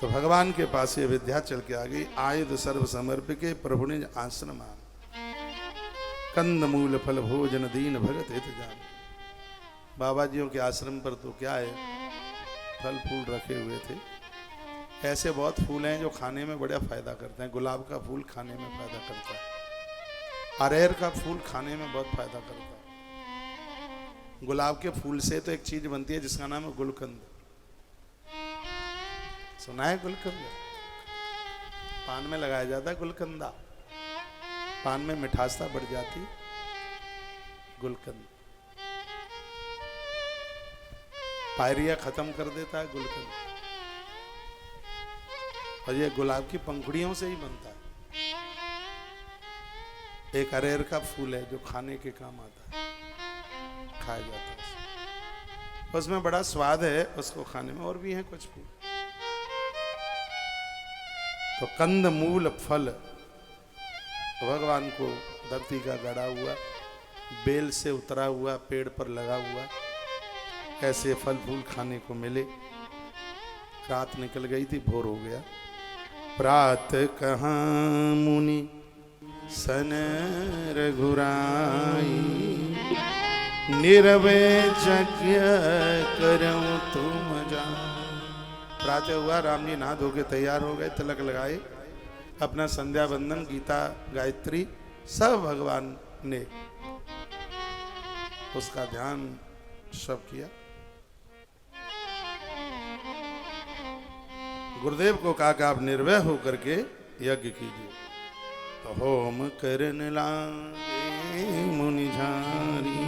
तो भगवान के पास ये विद्याचल के आ गई। आयुध सर्व समर्पिके प्रभु निज आश्रम कंद मूल फल भोजन दीन भगत हित जान। बाबा जियों के आश्रम पर तो क्या है, फल फूल रखे हुए थे। ऐसे बहुत फूल हैं जो खाने में बड़ा फायदा करते हैं। गुलाब का फूल खाने में फायदा करता है, अरहर का फूल खाने में बहुत फायदा करता है। गुलाब के फूल से तो एक चीज बनती है जिसका नाम है गुलकंद। सुना है गुलकंद? पान में लगाया जाता है गुलकंदा, पान में मिठासता बढ़ जाती। गुलकंद पायरिया खत्म कर देता है गुलकंद। और ये गुलाब की पंखुड़ियों से ही बनता है। एक अरहर का फूल है जो खाने के काम आता है, खाया जाता है। उसमें बड़ा स्वाद है उसको खाने में। और भी हैं कुछ फूल। तो कंद मूल फल भगवान को धरती का गड़ा हुआ, बेल से उतरा हुआ, पेड़ पर लगा हुआ ऐसे फल फूल खाने को मिले। रात निकल गई थी, भोर हो गया। प्रात कहाँ मुनि सन रघुराई, निरवे यज्ञ करऊं तुम जान। प्रातः हुआ, राम जी नहा धो के तैयार हो गए, तिलक लगाए, अपना संध्या बंदन गीता गायत्री सब भगवान ने उसका ध्यान सब किया। गुरुदेव को कहा कि आप निर्भय होकर के यज्ञ कीजिए। तो होम करन लागे मुनि झारी,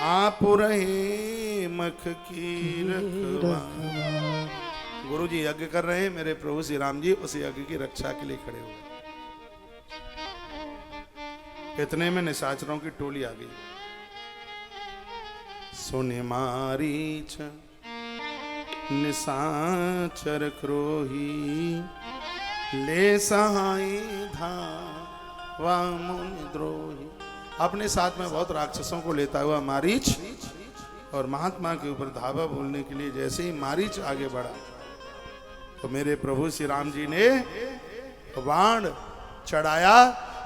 आप रहे मख की रखवारी। गुरु जी यज्ञ कर रहे हैं, मेरे प्रभु श्री राम जी उस यज्ञ की रक्षा के लिए खड़े हुए। इतने में निशाचरों की टोली आ गई। सुने मारीच निशाचर क्रोही, ले सहाय धावा मुनि द्रोही। अपने साथ में बहुत राक्षसों को लेता हुआ मारीच और महात्मा के ऊपर धावा बोलने के लिए जैसे ही मारीच आगे बढ़ा तो मेरे प्रभु श्री राम जी ने बाण चढ़ाया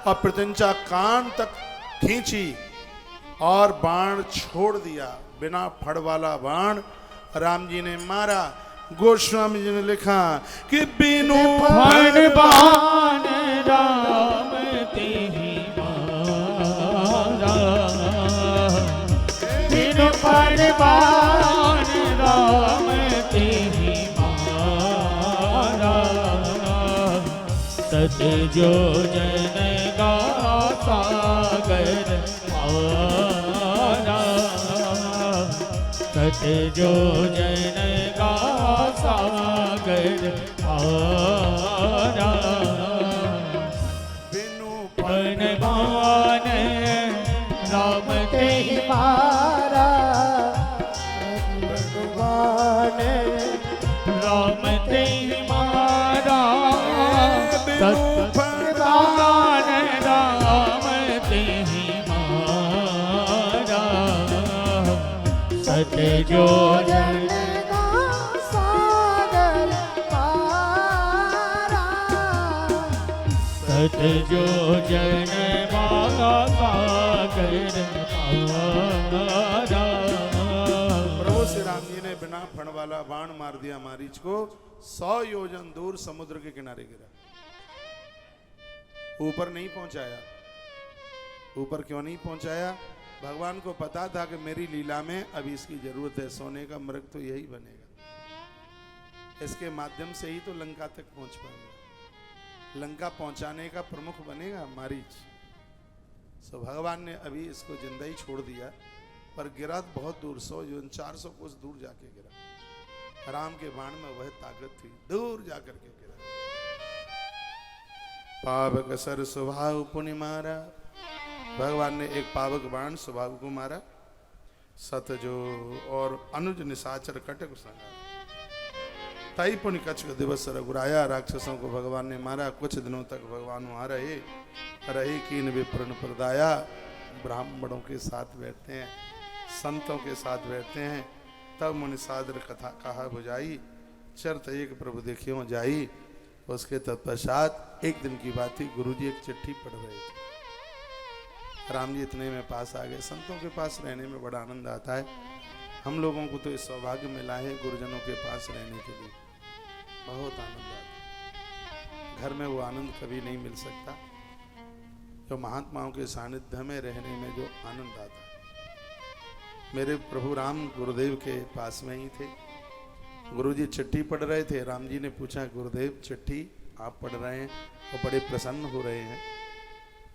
और प्रत्यंचा कान तक खींची और बाण छोड़ दिया। बिना फड़ वाला बाण राम जी ने मारा। गोस्वामी जी ने लिखा कि बिनु फड़ बाण राम तेहि मारा, बिनु फड़ बाण राम तेहि मारा। सत जो जन का सागर पारा, सत जो जन का सागर पारा। बिनु फण बाण राम तेहि मारा, बाण राम तेहि मारा। सत बाण राम तेहि मारा, सत जो जन का सागर पारा, सत जो जन मारा सागर पारा। प्रभु श्री राम जी ने बिना फण वाला बाण मार दिया मारीच को। 100 योजन दूर समुद्र के किनारे गिरा। ऊपर नहीं पहुंचाया। ऊपर क्यों नहीं पहुंचाया? भगवान को पता था कि मेरी लीला में अभी इसकी जरूरत है। सोने का मृग तो यही बनेगा, इसके माध्यम से ही तो लंका तक पहुंच पाएगा। लंका पहुंचाने का प्रमुख बनेगा मारीच। सो भगवान ने अभी इसको जिंदा ही छोड़ दिया, पर गिरा बहुत दूर, 100 योजन 400 कोस दूर जाके गिरा। राम के बाण में वह ताकत थी, दूर जाकर के गिरा। पावक सर स्वभाव पुनि मारा। भगवान ने एक पावक बाण स्वभाव को मारा। सतजो और अनुज निशाचर कटक संहार। ताई पुनि कच्छ दिवस रघुराया। राक्षसों को भगवान ने मारा। कुछ दिनों तक भगवान वहां रहे कीन विप्रण प्रदाया। ब्राह्मणों के साथ बैठते हैं, संतों के साथ बैठते हैं। तब मुनि सादर कथा कहा बुझाई, शर्त एक प्रभु देखियो जाई। उसके तत्पश्चात एक दिन की बात थी, गुरुजी एक चिट्ठी पढ़ रहे थे। राम जी इतने में पास आ गए। संतों के पास रहने में बड़ा आनंद आता है। हम लोगों को तो इस सौभाग्य मिला है गुरुजनों के पास रहने के लिए, बहुत आनंद आता है। घर में वो आनंद कभी नहीं मिल सकता जो महात्माओं के सानिध्य में रहने में जो आनंद आता है। मेरे प्रभु राम गुरुदेव के पास में ही थे। गुरुजी चिट्ठी पढ़ रहे थे। राम जी ने पूछा, गुरुदेव चिट्ठी आप पढ़ रहे हैं और बड़े प्रसन्न हो रहे हैं,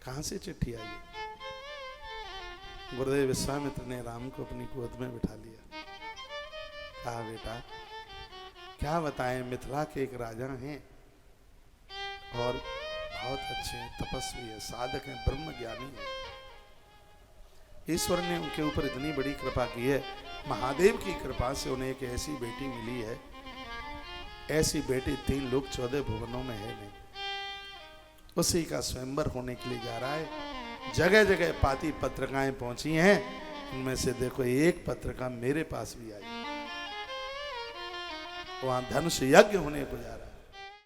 कहाँ से चिट्ठी आई है? गुरुदेव विश्वामित्र ने राम को अपनी गोद में बिठा लिया। कहा, बेटा क्या बताएं, मिथिला के एक राजा हैं और बहुत अच्छे हैं, तपस्वी है, साधक हैं, ब्रह्म ज्ञानी है। ईश्वर ने उनके ऊपर इतनी बड़ी कृपा की है, महादेव की कृपा से उन्हें एक ऐसी बेटी मिली है, ऐसी बेटी 3 लोक 14 भुवनों में है नहीं। उसी का स्वयंवर होने के लिए जा रहा है। जगह जगह पाती पत्रिकाएं पहुंची हैं, उनमें से देखो एक पत्रिका मेरे पास भी आई। वहां धनुष यज्ञ होने को जा रहा है।